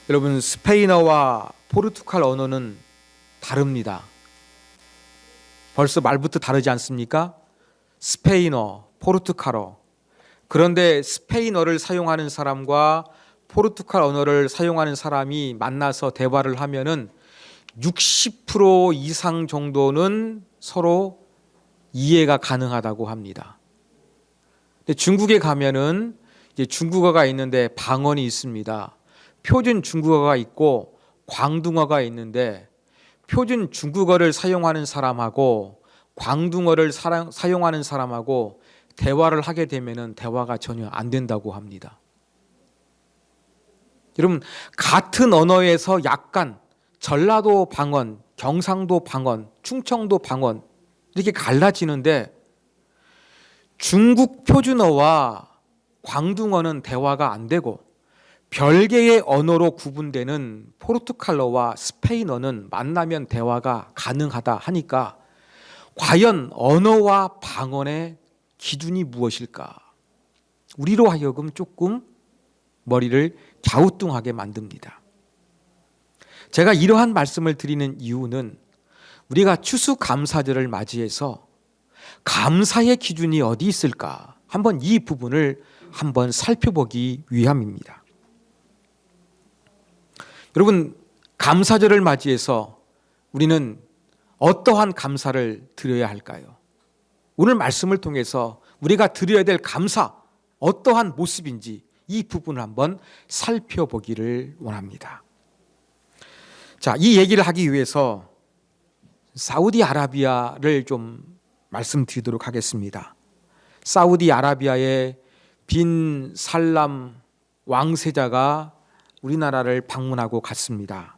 여러분, 스페인어와 포르투갈 언어는 다릅니다. 벌써 말부터 다르지 않습니까? 스페인어, 포르투갈어. 그런데 스페인어를 사용하는 사람과 포르투갈 언어를 사용하는 사람이 만나서 대화를 하면은 60% 이상 정도는 서로 이해가 가능하다고 합니다. 근데 중국에 가면은 이제 중국어가 있는데 방언이 있습니다. 표준 중국어가 있고 광둥어가 있는데 표준 중국어를 사용하는 사람하고 광둥어를 사용하는 사람하고 대화를 하게 되면은 대화가 전혀 안 된다고 합니다. 여러분, 같은 언어에서 약간 전라도 방언, 경상도 방언, 충청도 방언 이렇게 갈라지는데 중국 표준어와 광둥어는 대화가 안 되고 별개의 언어로 구분되는 포르투갈어와 스페인어는 만나면 대화가 가능하다 하니까 과연 언어와 방언의 기준이 무엇일까? 우리로 하여금 조금 머리를 갸우뚱하게 만듭니다. 제가 이러한 말씀을 드리는 이유는 우리가 추수감사절을 맞이해서 감사의 기준이 어디 있을까? 한번 이 부분을 한번 살펴보기 위함입니다. 여러분, 감사절을 맞이해서 우리는 어떠한 감사를 드려야 할까요? 오늘 말씀을 통해서 우리가 드려야 될 감사, 어떠한 모습인지 이 부분을 한번 살펴보기를 원합니다. 자, 이 얘기를 하기 위해서 사우디아라비아를 좀 말씀드리도록 하겠습니다. 사우디아라비아의 빈 살람 왕세자가 우리나라를 방문하고 갔습니다.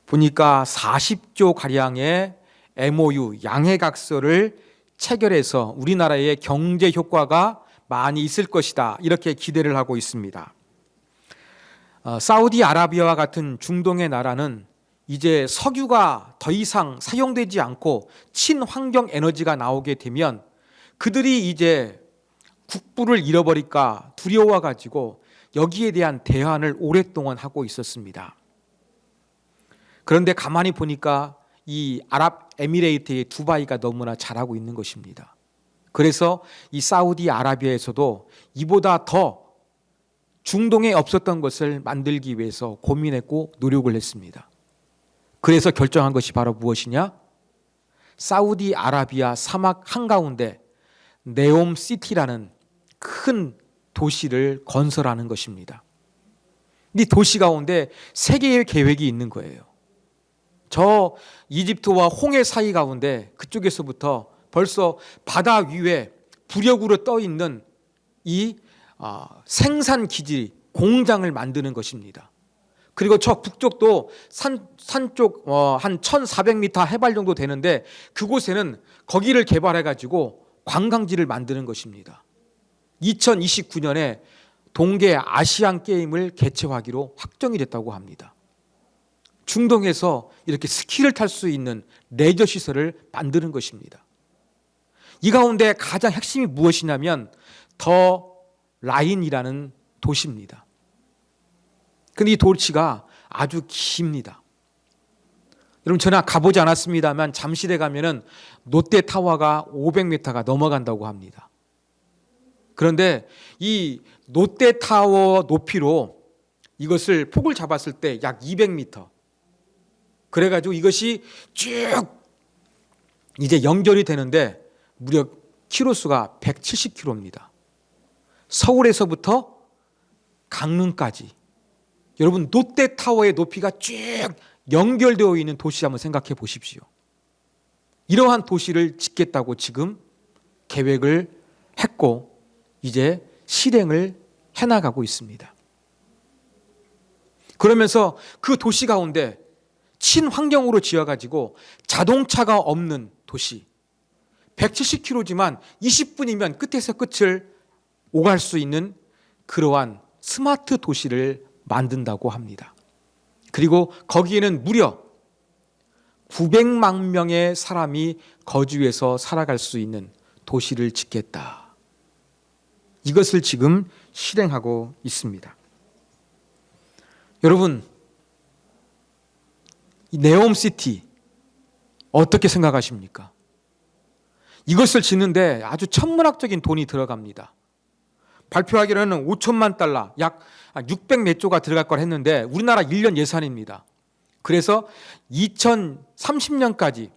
보니까 40조 가량의 MOU 양해각서를 체결해서 우리나라의 경제 효과가 많이 있을 것이다, 이렇게 기대를 하고 있습니다. 사우디아라비아와 같은 중동의 나라는 이제 석유가 더 이상 사용되지 않고 친환경 에너지가 나오게 되면 그들이 이제 국부를 잃어버릴까 두려워가지고 여기에 대한 대안을 오랫동안 하고 있었습니다. 그런데 가만히 보니까 이 아랍에미레이트의 두바이가 너무나 잘하고 있는 것입니다. 그래서 이 사우디아라비아에서도 이보다 더 중동에 없었던 것을 만들기 위해서 고민했고 노력을 했습니다. 그래서 결정한 것이 바로 무엇이냐? 사우디아라비아 사막 한가운데 네옴시티라는 큰 도시를 건설하는 것입니다. 이 도시 가운데 세 개의 계획이 있는 거예요. 저 이집트와 홍해 사이 가운데 그쪽에서부터 벌써 바다 위에 부력으로 떠 있는 이 생산 기지 공장을 만드는 것입니다. 그리고 저 북쪽도 산 쪽 한 1,400m 해발 정도 되는데 그곳에는 거기를 개발해 가지고 관광지를 만드는 것입니다. 2029년에 동계 아시안 게임을 개최하기로 확정이 됐다고 합니다. 중동에서 이렇게 스키를 탈 수 있는 레저 시설을 만드는 것입니다. 이 가운데 가장 핵심이 무엇이냐면 더 라인이라는 도시입니다. 근데 이 도시가 아주 깁니다. 여러분, 저는 가보지 않았습니다만 잠실에 가면은 롯데타워가 500m가 넘어간다고 합니다. 그런데 이 롯데타워 높이로 이것을 폭을 잡았을 때 약 200m. 그래가지고 이것이 쭉 이제 연결이 되는데 무려 키로수가 170km입니다. 서울에서부터 강릉까지. 여러분, 롯데타워의 높이가 쭉 연결되어 있는 도시 한번 생각해 보십시오. 이러한 도시를 짓겠다고 지금 계획을 했고 이제 실행을 해나가고 있습니다. 그러면서 그 도시 가운데 친환경으로 지어가지고 자동차가 없는 도시, 170km지만 20분이면 끝에서 끝을 오갈 수 있는 그러한 스마트 도시를 만든다고 합니다. 그리고 거기에는 무려 900만 명의 사람이 거주해서 살아갈 수 있는 도시를 짓겠다. 이것을 지금 실행하고 있습니다. 여러분, 이 네옴시티 어떻게 생각하십니까? 이것을 짓는데 아주 천문학적인 돈이 들어갑니다. 발표하기로는 5천만 달러, 약 600 몇 조가 들어갈 걸 했는데 우리나라 1년 예산입니다. 그래서 2030년까지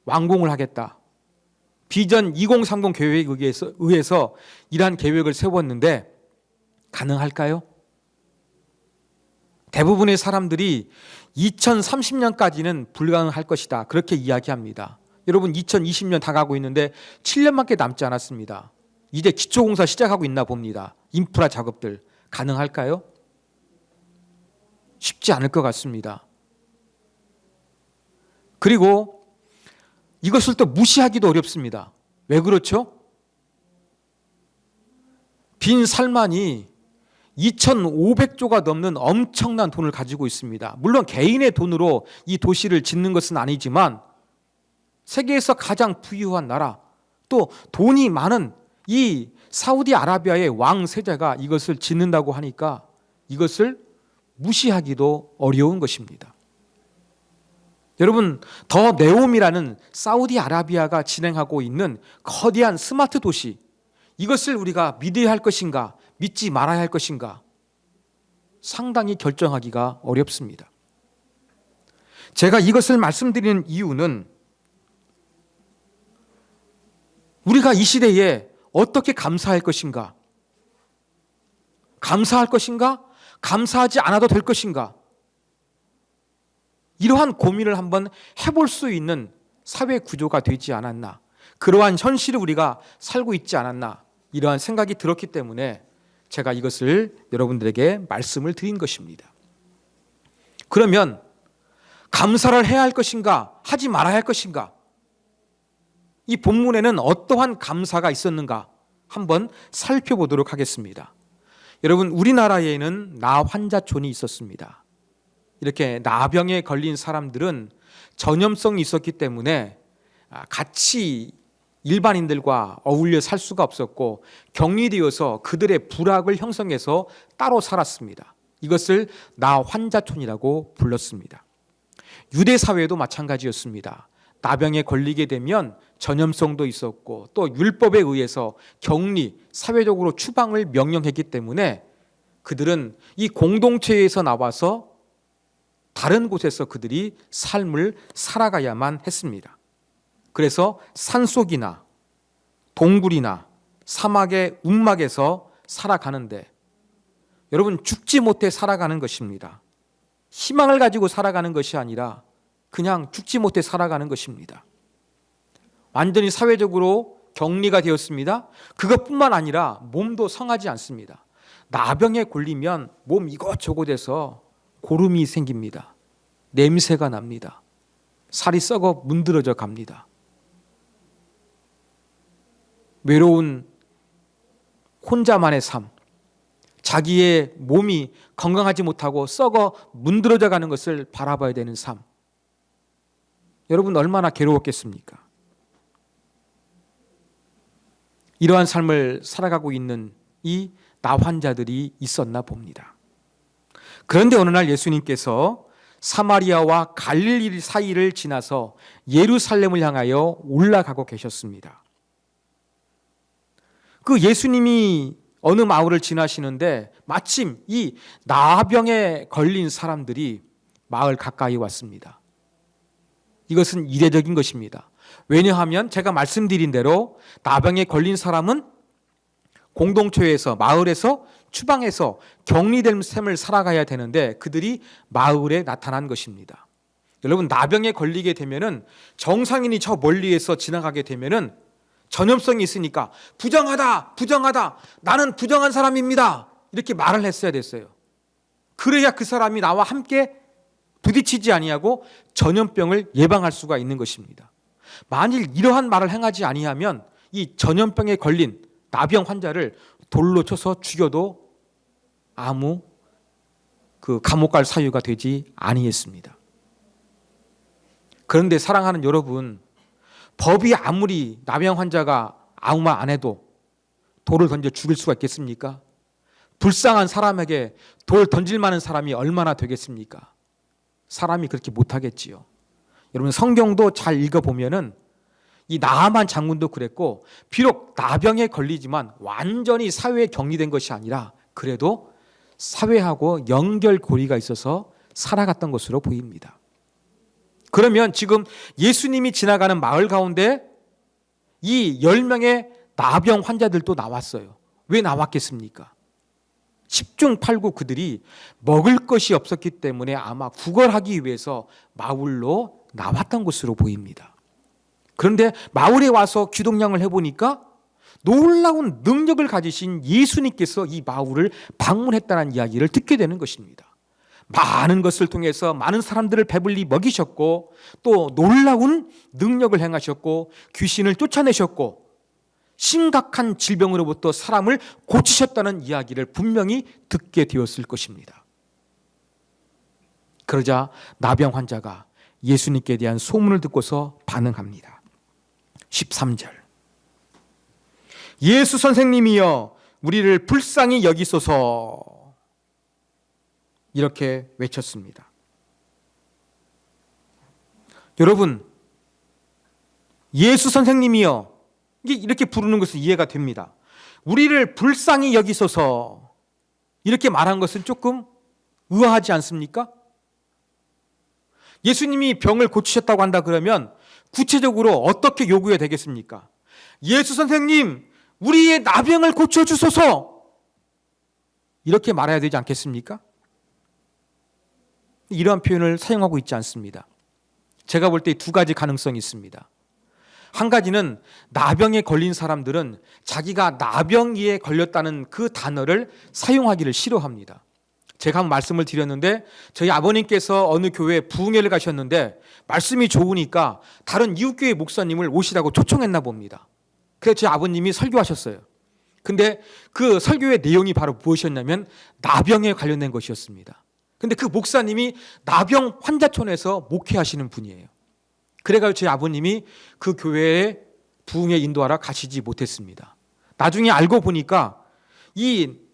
완공을 하겠다. 비전 2030 계획에 의해서 이러한 계획을 세웠는데 가능할까요? 대부분의 사람들이 2030년까지는 불가능할 것이다. 그렇게 이야기합니다. 여러분 2020년 다 가고 있는데 7년밖에 남지 않았습니다. 이제 기초공사 시작하고 있나 봅니다. 인프라 작업들 가능할까요? 쉽지 않을 것 같습니다. 그리고 이것을 또 무시하기도 어렵습니다. 왜 그렇죠? 빈 살만이 2,500조가 넘는 엄청난 돈을 가지고 있습니다. 물론 개인의 돈으로 이 도시를 짓는 것은 아니지만 세계에서 가장 부유한 나라, 또 돈이 많은 이 사우디아라비아의 왕 세자가 이것을 짓는다고 하니까 이것을 무시하기도 어려운 것입니다. 여러분, 더 네옴이라는 사우디아라비아가 진행하고 있는 거대한 스마트 도시, 이것을 우리가 믿어야 할 것인가, 믿지 말아야 할 것인가, 상당히 결정하기가 어렵습니다. 제가 이것을 말씀드리는 이유는 우리가 이 시대에 어떻게 감사할 것인가, 감사할 것인가, 감사하지 않아도 될 것인가, 이러한 고민을 한번 해볼 수 있는 사회 구조가 되지 않았나, 그러한 현실을 우리가 살고 있지 않았나, 이러한 생각이 들었기 때문에 제가 이것을 여러분들에게 말씀을 드린 것입니다. 그러면 감사를 해야 할 것인가, 하지 말아야 할 것인가, 이 본문에는 어떠한 감사가 있었는가 한번 살펴보도록 하겠습니다. 여러분, 우리나라에는 나환자촌이 있었습니다. 이렇게 나병에 걸린 사람들은 전염성이 있었기 때문에 같이 일반인들과 어울려 살 수가 없었고 격리되어서 그들의 부락을 형성해서 따로 살았습니다. 이것을 나환자촌이라고 불렀습니다. 유대 사회도 마찬가지였습니다. 나병에 걸리게 되면 전염성도 있었고 또 율법에 의해서 격리, 사회적으로 추방을 명령했기 때문에 그들은 이 공동체에서 나와서 다른 곳에서 그들이 삶을 살아가야만 했습니다. 그래서 산속이나 동굴이나 사막의 움막에서 살아가는데 여러분, 죽지 못해 살아가는 것입니다. 희망을 가지고 살아가는 것이 아니라 그냥 죽지 못해 살아가는 것입니다. 완전히 사회적으로 격리가 되었습니다. 그것뿐만 아니라 몸도 성하지 않습니다. 나병에 걸리면 몸 이것저것에서 고름이 생깁니다. 냄새가 납니다. 살이 썩어 문드러져 갑니다. 외로운 혼자만의 삶, 자기의 몸이 건강하지 못하고 썩어 문드러져 가는 것을 바라봐야 되는 삶, 여러분 얼마나 괴로웠겠습니까? 이러한 삶을 살아가고 있는 이 나환자들이 있었나 봅니다. 그런데 어느 날 예수님께서 사마리아와 갈릴리 사이를 지나서 예루살렘을 향하여 올라가고 계셨습니다. 그 예수님이 어느 마을을 지나시는데 마침 이 나병에 걸린 사람들이 마을 가까이 왔습니다. 이것은 이례적인 것입니다. 왜냐하면 제가 말씀드린 대로 나병에 걸린 사람은 공동체에서, 마을에서, 추방해서 격리된 삶을 살아가야 되는데 그들이 마을에 나타난 것입니다. 여러분, 나병에 걸리게 되면은 정상인이 저 멀리에서 지나가게 되면은 전염성이 있으니까 부정하다, 부정하다, 나는 부정한 사람입니다, 이렇게 말을 했어야 됐어요. 그래야 그 사람이 나와 함께 부딪히지 아니하고 전염병을 예방할 수가 있는 것입니다. 만일 이러한 말을 행하지 아니하면 이 전염병에 걸린 나병 환자를 돌로 쳐서 죽여도 아무 감옥 갈 사유가 되지 아니했습니다. 그런데 사랑하는 여러분, 법이 아무리 나병 환자가 아무 말 안 해도 돌을 던져 죽일 수가 있겠습니까? 불쌍한 사람에게 돌 던질 만한 사람이 얼마나 되겠습니까? 사람이 그렇게 못하겠지요. 여러분 성경도 잘 읽어보면은 이 나아만 장군도 그랬고, 비록 나병에 걸리지만 완전히 사회에 격리된 것이 아니라 그래도 사회하고 연결고리가 있어서 살아갔던 것으로 보입니다. 그러면 지금 예수님이 지나가는 마을 가운데 이 10명의 나병 환자들도 나왔어요. 왜 나왔겠습니까? 10중 8구 그들이 먹을 것이 없었기 때문에 아마 구걸하기 위해서 마을로 나왔던 것으로 보입니다. 그런데 마을에 와서 기동량을 해보니까 놀라운 능력을 가지신 예수님께서 이 마을을 방문했다는 이야기를 듣게 되는 것입니다. 많은 것을 통해서 많은 사람들을 배불리 먹이셨고, 또 놀라운 능력을 행하셨고, 귀신을 쫓아내셨고, 심각한 질병으로부터 사람을 고치셨다는 이야기를 분명히 듣게 되었을 것입니다. 그러자 나병 환자가 예수님께 대한 소문을 듣고서 반응합니다. 13절. 예수 선생님이여 우리를 불쌍히 여기소서, 이렇게 외쳤습니다. 여러분, 예수 선생님이여 이렇게 부르는 것은 이해가 됩니다. 우리를 불쌍히 여기소서, 이렇게 말한 것은 조금 의아하지 않습니까? 예수님이 병을 고치셨다고 한다 그러면 구체적으로 어떻게 요구해야 되겠습니까? 예수 선생님, 우리의 나병을 고쳐주소서, 이렇게 말해야 되지 않겠습니까? 이러한 표현을 사용하고 있지 않습니다. 제가 볼 때 두 가지 가능성이 있습니다. 한 가지는 나병에 걸린 사람들은 자기가 나병에 걸렸다는 그 단어를 사용하기를 싫어합니다. 제가 한번 말씀을 드렸는데 저희 아버님께서 어느 교회에 부흥회를 가셨는데 말씀이 좋으니까 다른 이웃교회 목사님을 오시라고 초청했나 봅니다. 그래서 저희 아버님이 설교하셨어요. 근데 그 설교의 내용이 바로 무엇이었냐면 나병에 관련된 것이었습니다. 근데 그 목사님이 나병 환자촌에서 목회하시는 분이에요. 그래가지고 저희 아버님이 그 교회에 부흥회 인도하러 가시지 못했습니다. 나중에 알고 보니까 이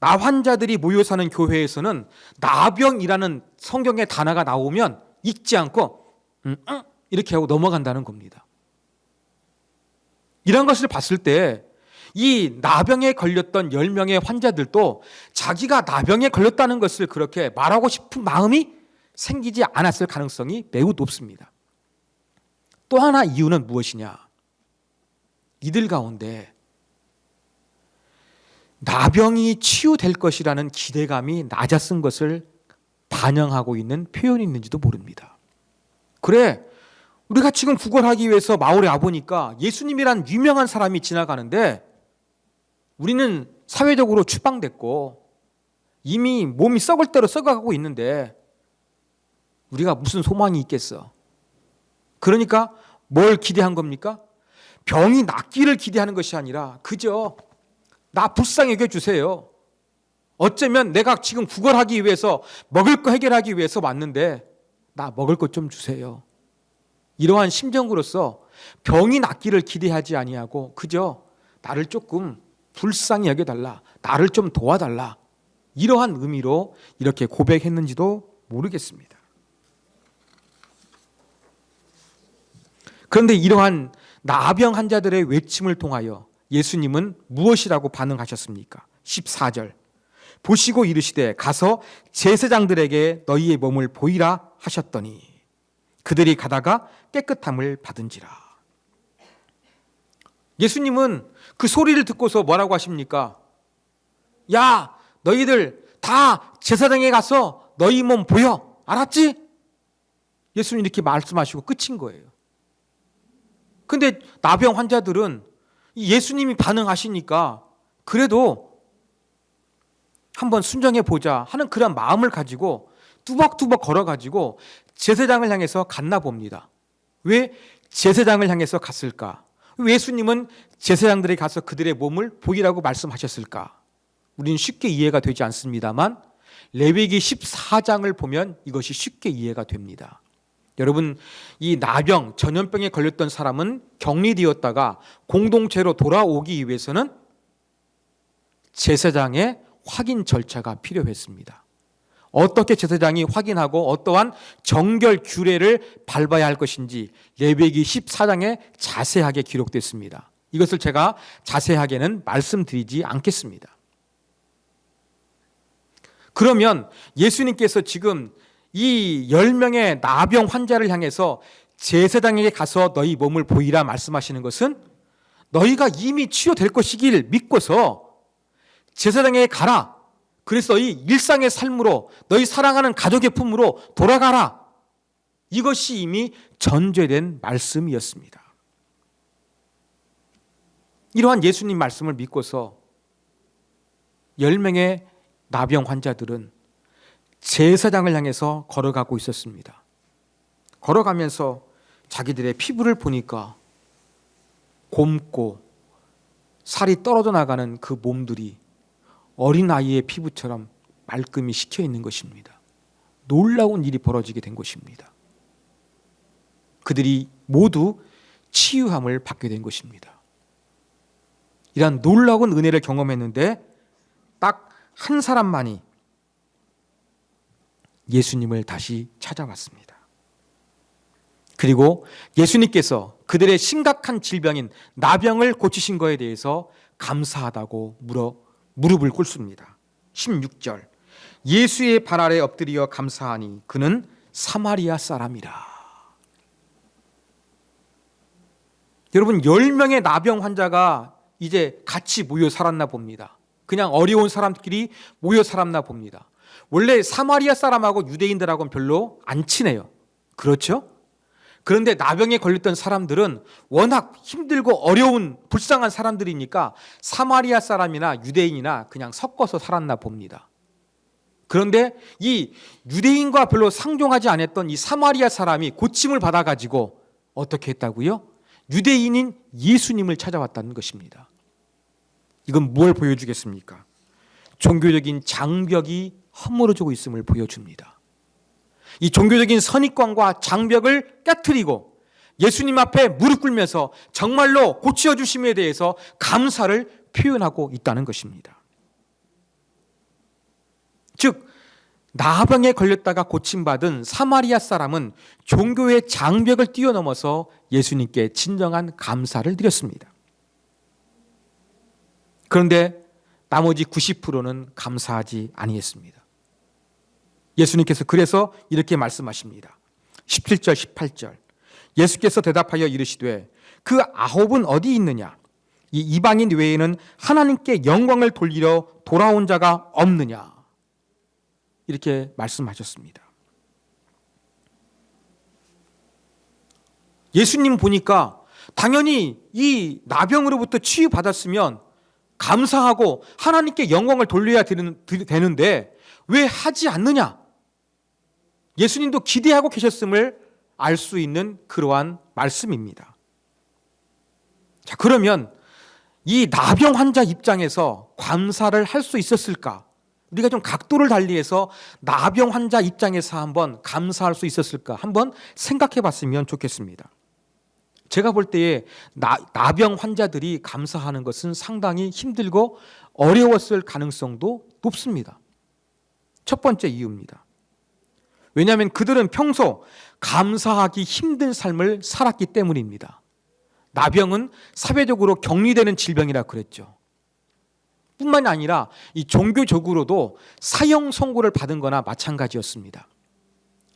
나 환자들이 모여 사는 교회에서는 나병이라는 성경의 단어가 나오면 읽지 않고 이렇게 하고 넘어간다는 겁니다. 이런 것을 봤을 때 이 나병에 걸렸던 10명의 환자들도 자기가 나병에 걸렸다는 것을 그렇게 말하고 싶은 마음이 생기지 않았을 가능성이 매우 높습니다. 또 하나 이유는 무엇이냐? 이들 가운데 나병이 치유될 것이라는 기대감이 낮았은 것을 반영하고 있는 표현이 있는지도 모릅니다. 그래, 우리가 지금 구걸하기 위해서 마을에 와보니까 예수님이란 유명한 사람이 지나가는데 우리는 사회적으로 추방됐고 이미 몸이 썩을 대로 썩어가고 있는데 우리가 무슨 소망이 있겠어? 그러니까 뭘 기대한 겁니까? 병이 낫기를 기대하는 것이 아니라 그저 나 불쌍히 여겨주세요. 어쩌면 내가 지금 구걸하기 위해서 먹을 거 해결하기 위해서 왔는데 나 먹을 것 좀 주세요. 이러한 심정으로서 병이 낫기를 기대하지 아니하고 그저 나를 조금 불쌍히 여겨달라, 나를 좀 도와달라, 이러한 의미로 이렇게 고백했는지도 모르겠습니다. 그런데 이러한 나병 환자들의 외침을 통하여 예수님은 무엇이라고 반응하셨습니까? 14절. 보시고 이르시되 가서 제사장들에게 너희의 몸을 보이라 하셨더니 그들이 가다가 깨끗함을 받은지라. 예수님은 그 소리를 듣고서 뭐라고 하십니까? 야, 너희들 다 제사장에 가서 너희 몸 보여. 알았지? 예수님 이렇게 말씀하시고 끝인 거예요. 근데 나병 환자들은 예수님이 반응하시니까 그래도 한번 순정해 보자 하는 그런 마음을 가지고 뚜벅뚜벅 걸어가지고 제사장을 향해서 갔나 봅니다. 왜 제사장을 향해서 갔을까? 왜 예수님은 제사장들에게 가서 그들의 몸을 보이라고 말씀하셨을까? 우리는 쉽게 이해가 되지 않습니다만 레위기 14장을 보면 이것이 쉽게 이해가 됩니다. 여러분, 이 나병, 전염병에 걸렸던 사람은 격리되었다가 공동체로 돌아오기 위해서는 제사장의 확인 절차가 필요했습니다. 어떻게 제사장이 확인하고 어떠한 정결 규례를 밟아야 할 것인지 레위기 14장에 자세하게 기록됐습니다. 이것을 제가 자세하게는 말씀드리지 않겠습니다. 그러면 예수님께서 지금 이 10명의 나병 환자를 향해서 제사장에게 가서 너희 몸을 보이라 말씀하시는 것은 너희가 이미 치유될 것이길 믿고서 제사장에게 가라. 그래서 이 일상의 삶으로 너희 사랑하는 가족의 품으로 돌아가라. 이것이 이미 전제된 말씀이었습니다. 이러한 예수님 말씀을 믿고서 10명의 나병 환자들은 제사장을 향해서 걸어가고 있었습니다. 걸어가면서 자기들의 피부를 보니까 곰고 살이 떨어져 나가는 그 몸들이 어린아이의 피부처럼 말끔히 식혀 있는 것입니다. 놀라운 일이 벌어지게 된 것입니다. 그들이 모두 치유함을 받게 된 것입니다. 이러한 놀라운 은혜를 경험했는데 딱 한 사람만이 예수님을 다시 찾아왔습니다. 그리고 예수님께서 그들의 심각한 질병인 나병을 고치신 것에 대해서 감사하다고 무릎을 꿇습니다. 16절 예수의 발 아래 엎드려 감사하니 그는 사마리아 사람이라. 여러분 10명의 나병 환자가 이제 같이 모여 살았나 봅니다. 그냥 어려운 사람끼리 모여 살았나 봅니다. 원래 사마리아 사람하고 유대인들하고는 별로 안 친해요. 그렇죠? 그런데 나병에 걸렸던 사람들은 워낙 힘들고 어려운 불쌍한 사람들이니까 사마리아 사람이나 유대인이나 그냥 섞어서 살았나 봅니다. 그런데 이 유대인과 별로 상종하지 않았던 이 사마리아 사람이 고침을 받아가지고 어떻게 했다고요? 유대인인 예수님을 찾아왔다는 것입니다. 이건 뭘 보여주겠습니까? 종교적인 장벽이 허물어지고 있음을 보여줍니다. 이 종교적인 선입관과 장벽을 깨트리고 예수님 앞에 무릎 꿇면서 정말로 고쳐주심에 대해서 감사를 표현하고 있다는 것입니다. 즉 나병에 걸렸다가 고침받은 사마리아 사람은 종교의 장벽을 뛰어넘어서 예수님께 진정한 감사를 드렸습니다. 그런데 나머지 90%는 감사하지 아니했습니다. 예수님께서 그래서 이렇게 말씀하십니다. 17절 18절 예수께서 대답하여 이르시되 그 9은 어디 있느냐? 이 이방인 외에는 하나님께 영광을 돌리러 돌아온 자가 없느냐? 이렇게 말씀하셨습니다. 예수님 보니까 당연히 이 나병으로부터 치유받았으면 감사하고 하나님께 영광을 돌려야 되는데 왜 하지 않느냐? 예수님도 기대하고 계셨음을 알 수 있는 그러한 말씀입니다. 자, 그러면 이 나병 환자 입장에서 감사를 할 수 있었을까? 우리가 좀 각도를 달리해서 나병 환자 입장에서 한번 감사할 수 있었을까? 한번 생각해 봤으면 좋겠습니다. 제가 볼 때에 나병 환자들이 감사하는 것은 상당히 힘들고 어려웠을 가능성도 높습니다. 첫 번째 이유입니다. 왜냐하면 그들은 평소 감사하기 힘든 삶을 살았기 때문입니다. 나병은 사회적으로 격리되는 질병이라 그랬죠. 뿐만이 아니라 이 종교적으로도 사형 선고를 받은 거나 마찬가지였습니다.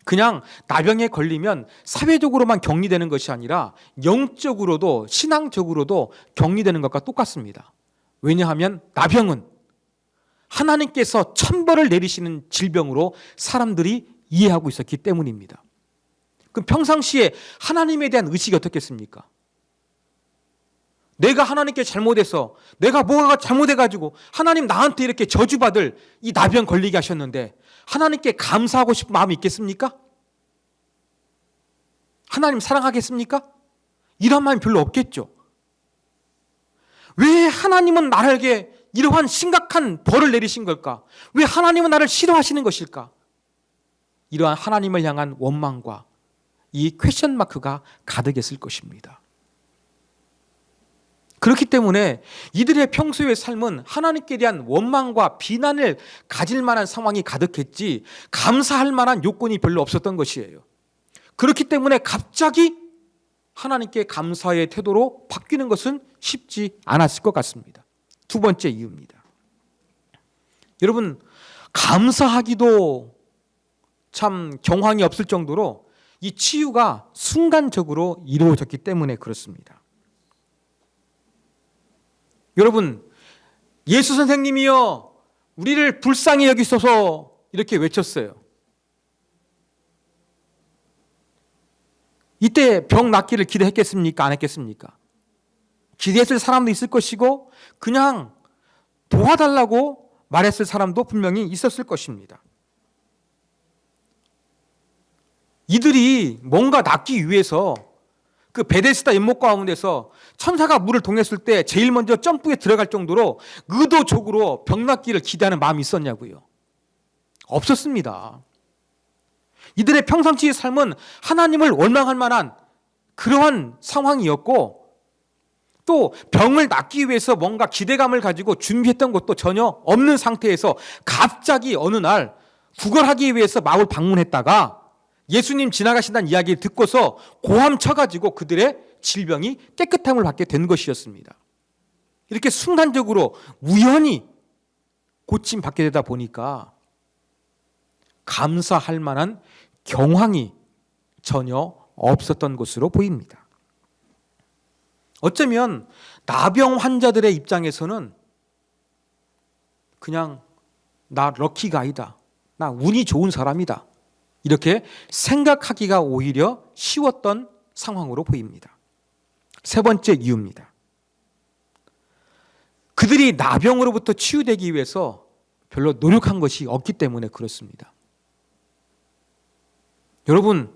그냥 나병에 걸리면 사회적으로만 격리되는 것이 아니라 영적으로도 신앙적으로도 격리되는 것과 똑같습니다. 왜냐하면 나병은 하나님께서 천벌을 내리시는 질병으로 사람들이 이해하고 있었기 때문입니다. 그럼 평상시에 하나님에 대한 의식이 어떻겠습니까? 내가 하나님께 잘못해서 내가 뭐가 잘못해가지고 하나님 나한테 이렇게 저주받을 이 나병 걸리게 하셨는데 하나님께 감사하고 싶은 마음이 있겠습니까? 하나님 사랑하겠습니까? 이런 마음이 별로 없겠죠. 왜 하나님은 나에게 이러한 심각한 벌을 내리신 걸까? 왜 하나님은 나를 싫어하시는 것일까? 이러한 하나님을 향한 원망과 이 퀘션 마크가 가득했을 것입니다. 그렇기 때문에 이들의 평소의 삶은 하나님께 대한 원망과 비난을 가질 만한 상황이 가득했지 감사할 만한 요건이 별로 없었던 것이에요. 그렇기 때문에 갑자기 하나님께 감사의 태도로 바뀌는 것은 쉽지 않았을 것 같습니다. 두 번째 이유입니다. 여러분, 감사하기도 참 경황이 없을 정도로 이 치유가 순간적으로 이루어졌기 때문에 그렇습니다. 여러분, 예수 선생님이여 우리를 불쌍히 여기소서 이렇게 외쳤어요. 이때 병 낫기를 기대했겠습니까? 안 했겠습니까? 기대했을 사람도 있을 것이고 그냥 도와달라고 말했을 사람도 분명히 있었을 것입니다. 이들이 뭔가 낫기 위해서 그 베데스다 연못 가운데서 천사가 물을 동했을 때 제일 먼저 점프에 들어갈 정도로 의도적으로 병 낫기를 기대하는 마음이 있었냐고요. 없었습니다. 이들의 평상시의 삶은 하나님을 원망할 만한 그러한 상황이었고 또 병을 낫기 위해서 뭔가 기대감을 가지고 준비했던 것도 전혀 없는 상태에서 갑자기 어느 날 구걸하기 위해서 마을 방문했다가 예수님 지나가신다는 이야기를 듣고서 고함 쳐가지고 그들의 질병이 깨끗함을 받게 된 것이었습니다. 이렇게 순간적으로 우연히 고침받게 되다 보니까 감사할 만한 경황이 전혀 없었던 것으로 보입니다. 어쩌면 나병 환자들의 입장에서는 그냥 나 럭키가이다, 나 운이 좋은 사람이다 이렇게 생각하기가 오히려 쉬웠던 상황으로 보입니다. 세 번째 이유입니다. 그들이 나병으로부터 치유되기 위해서 별로 노력한 것이 없기 때문에 그렇습니다. 여러분,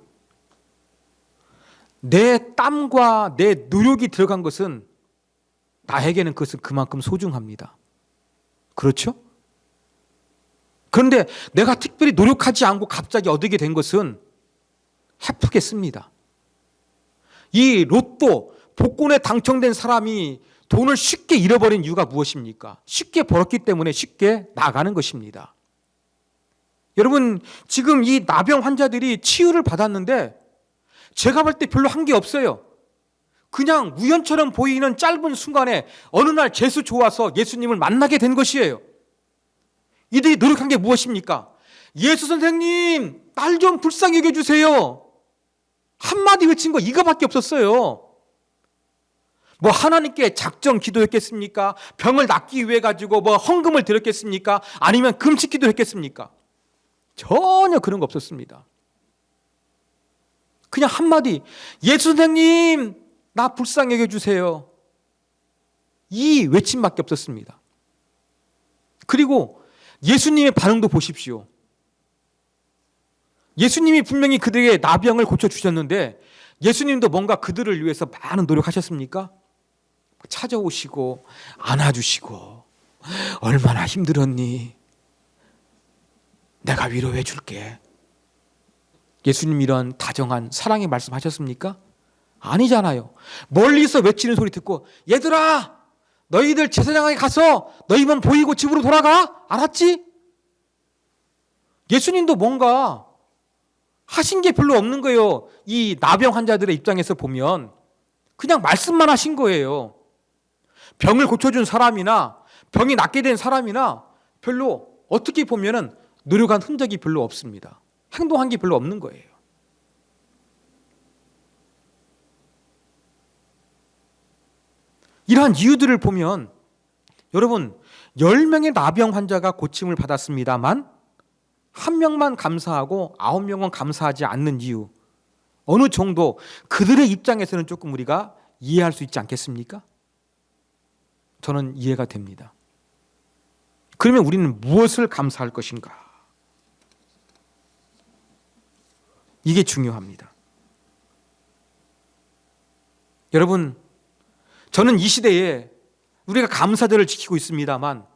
내 땀과 내 노력이 들어간 것은 나에게는 그것은 그만큼 소중합니다. 그렇죠? 그런데 내가 특별히 노력하지 않고 갑자기 얻게 된 것은 헤프겠습니다. 이 로또 복권에 당첨된 사람이 돈을 쉽게 잃어버린 이유가 무엇입니까? 쉽게 벌었기 때문에 쉽게 나가는 것입니다. 여러분, 지금 이 나병 환자들이 치유를 받았는데 제가 볼 때 별로 한 게 없어요. 그냥 우연처럼 보이는 짧은 순간에 어느 날 재수 좋아서 예수님을 만나게 된 것이에요. 이들이 노력한 게 무엇입니까? 예수 선생님, 날 좀 불쌍히 여겨주세요. 한마디 외친 거 이거밖에 없었어요. 뭐 하나님께 작정 기도했겠습니까? 병을 낫기 위해 가지고 뭐 헌금을 드렸겠습니까? 아니면 금식 기도했겠습니까? 전혀 그런 거 없었습니다. 그냥 한마디, 예수 선생님, 나 불쌍히 여겨주세요. 이 외침밖에 없었습니다. 그리고 예수님의 반응도 보십시오. 예수님이 분명히 그들의 나병을 고쳐주셨는데 예수님도 뭔가 그들을 위해서 많은 노력하셨습니까? 찾아오시고 안아주시고 얼마나 힘들었니? 내가 위로해 줄게. 예수님 이런 다정한 사랑의 말씀 하셨습니까? 아니잖아요. 멀리서 외치는 소리 듣고 얘들아 너희들 제사장에 가서 너희 몸 보이고 집으로 돌아가. 알았지? 예수님도 뭔가 하신 게 별로 없는 거예요. 이 나병 환자들의 입장에서 보면 그냥 말씀만 하신 거예요. 병을 고쳐준 사람이나 병이 낫게 된 사람이나 별로 어떻게 보면은 노력한 흔적이 별로 없습니다. 행동한 게 별로 없는 거예요. 이러한 이유들을 보면 여러분 10명의 나병 환자가 고침을 받았습니다만 1명만 감사하고 9명은 감사하지 않는 이유 어느 정도 그들의 입장에서는 조금 우리가 이해할 수 있지 않겠습니까? 저는 이해가 됩니다. 그러면 우리는 무엇을 감사할 것인가? 이게 중요합니다. 여러분, 저는 이 시대에 우리가 감사절을 지키고 있습니다만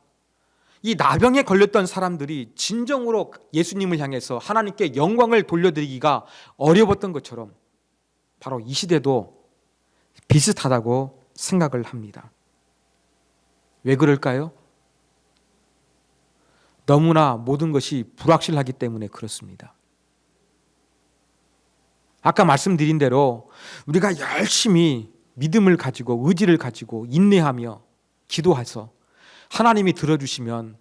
이 나병에 걸렸던 사람들이 진정으로 예수님을 향해서 하나님께 영광을 돌려드리기가 어려웠던 것처럼 바로 이 시대도 비슷하다고 생각을 합니다. 왜 그럴까요? 너무나 모든 것이 불확실하기 때문에 그렇습니다. 아까 말씀드린 대로 우리가 열심히 믿음을 가지고 의지를 가지고 인내하며 기도해서 하나님이 들어주시면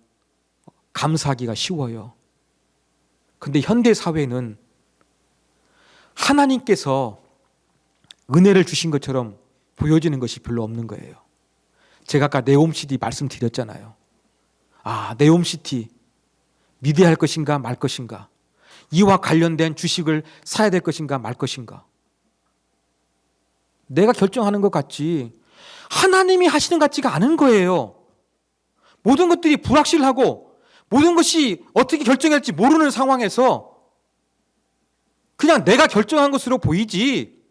감사하기가 쉬워요. 근데 현대 사회는 하나님께서 은혜를 주신 것처럼 보여지는 것이 별로 없는 거예요. 제가 아까 네옴시티 말씀드렸잖아요. 네옴시티 믿어야 할 것인가 말 것인가, 이와 관련된 주식을 사야 될 것인가 말 것인가, 내가 결정하는 것 같지 하나님이 하시는 것 같지가 않은 거예요. 모든 것들이 불확실하고 모든 것이 어떻게 결정할지 모르는 상황에서 그냥 내가 결정한 것으로 보이지,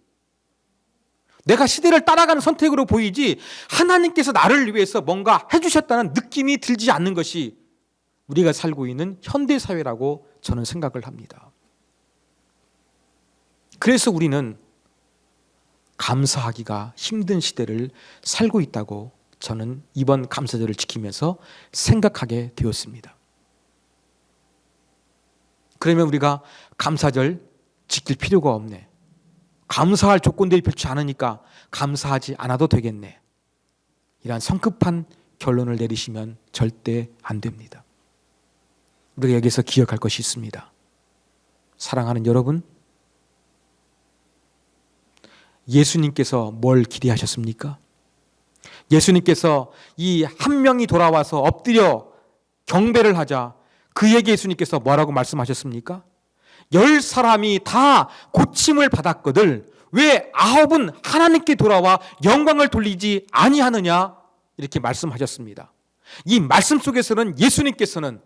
내가 시대를 따라가는 선택으로 보이지, 하나님께서 나를 위해서 뭔가 해주셨다는 느낌이 들지 않는 것이 우리가 살고 있는 현대사회라고 저는 생각을 합니다. 그래서 우리는 감사하기가 힘든 시대를 살고 있다고 저는 이번 감사절을 지키면서 생각하게 되었습니다. 그러면 우리가 감사절 지킬 필요가 없네, 감사할 조건들이 별치 않으니까 감사하지 않아도 되겠네, 이런 성급한 결론을 내리시면 절대 안 됩니다. 우리가 여기서 기억할 것이 있습니다. 사랑하는 여러분, 예수님께서 뭘 기대하셨습니까? 예수님께서 이 한 명이 돌아와서 엎드려 경배를 하자 그에게 예수님께서 뭐라고 말씀하셨습니까? 10사람이 다 고침을 받았거늘 왜 9은 하나님께 돌아와 영광을 돌리지 아니하느냐, 이렇게 말씀하셨습니다. 이 말씀 속에서는 예수님께서는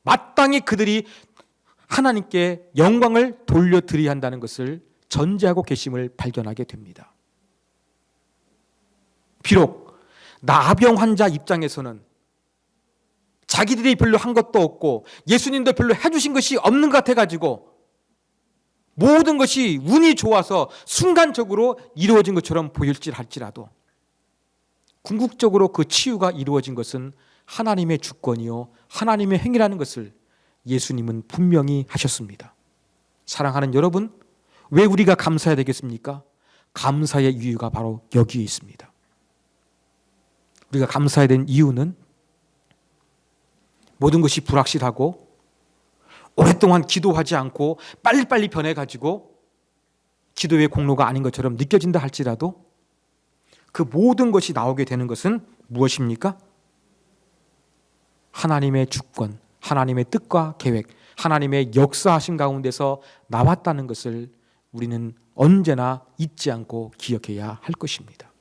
마땅히 그들이 하나님께 영광을 돌려드려야 한다는 것을 전제하고 계심을 발견하게 됩니다. 비록 나병 환자 입장에서는 자기들이 별로 한 것도 없고 예수님도 별로 해주신 것이 없는 것 같아가지고 모든 것이 운이 좋아서 순간적으로 이루어진 것처럼 보일지랄지라도 궁극적으로 그 치유가 이루어진 것은 하나님의 주권이요 하나님의 행위라는 것을 예수님은 분명히 하셨습니다. 사랑하는 여러분, 왜 우리가 감사해야 되겠습니까? 감사의 이유가 바로 여기에 있습니다. 우리가 감사해야 되는 이유는 모든 것이 불확실하고 오랫동안 기도하지 않고 빨리빨리 변해가지고 기도의 공로가 아닌 것처럼 느껴진다 할지라도 그 모든 것이 나오게 되는 것은 무엇입니까? 하나님의 주권, 하나님의 뜻과 계획, 하나님의 역사하심 가운데서 나왔다는 것을 우리는 언제나 잊지 않고 기억해야 할 것입니다.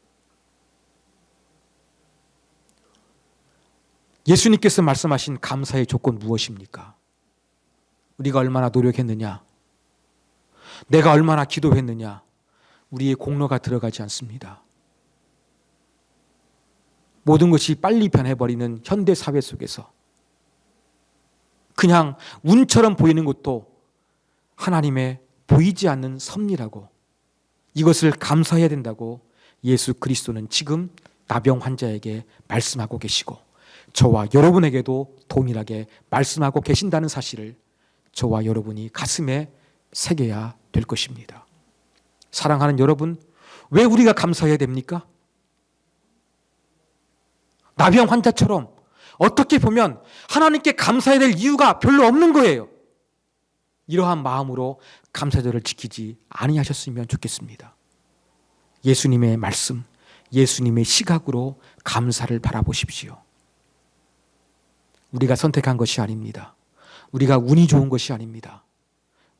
예수님께서 말씀하신 감사의 조건 무엇입니까? 우리가 얼마나 노력했느냐, 내가 얼마나 기도했느냐, 우리의 공로가 들어가지 않습니다. 모든 것이 빨리 변해버리는 현대 사회 속에서 그냥 운처럼 보이는 것도 하나님의 보이지 않는 섭리라고, 이것을 감사해야 된다고 예수 그리스도는 지금 나병 환자에게 말씀하고 계시고 저와 여러분에게도 동일하게 말씀하고 계신다는 사실을 저와 여러분이 가슴에 새겨야 될 것입니다. 사랑하는 여러분, 왜 우리가 감사해야 됩니까? 나병 환자처럼 어떻게 보면 하나님께 감사해야 될 이유가 별로 없는 거예요. 이러한 마음으로 감사절을 지키지 아니하셨으면 좋겠습니다. 예수님의 말씀, 예수님의 시각으로 감사를 바라보십시오. 우리가 선택한 것이 아닙니다. 우리가 운이 좋은 것이 아닙니다.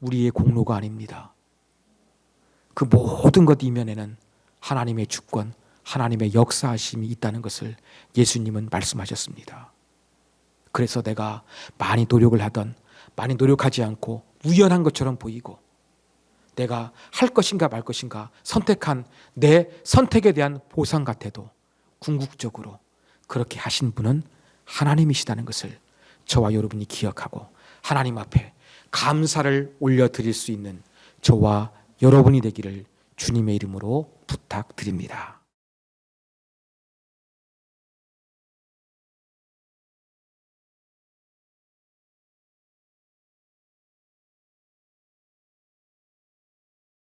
우리의 공로가 아닙니다. 그 모든 것 이면에는 하나님의 주권, 하나님의 역사하심이 있다는 것을 예수님은 말씀하셨습니다. 그래서 내가 많이 노력을 하던, 많이 노력하지 않고 우연한 것처럼 보이고 내가 할 것인가 말 것인가 선택한 내 선택에 대한 보상 같아도 궁극적으로 그렇게 하신 분은 하나님이시다는 것을 저와 여러분이 기억하고 하나님 앞에 감사를 올려드릴 수 있는 저와 여러분이 되기를 주님의 이름으로 부탁드립니다.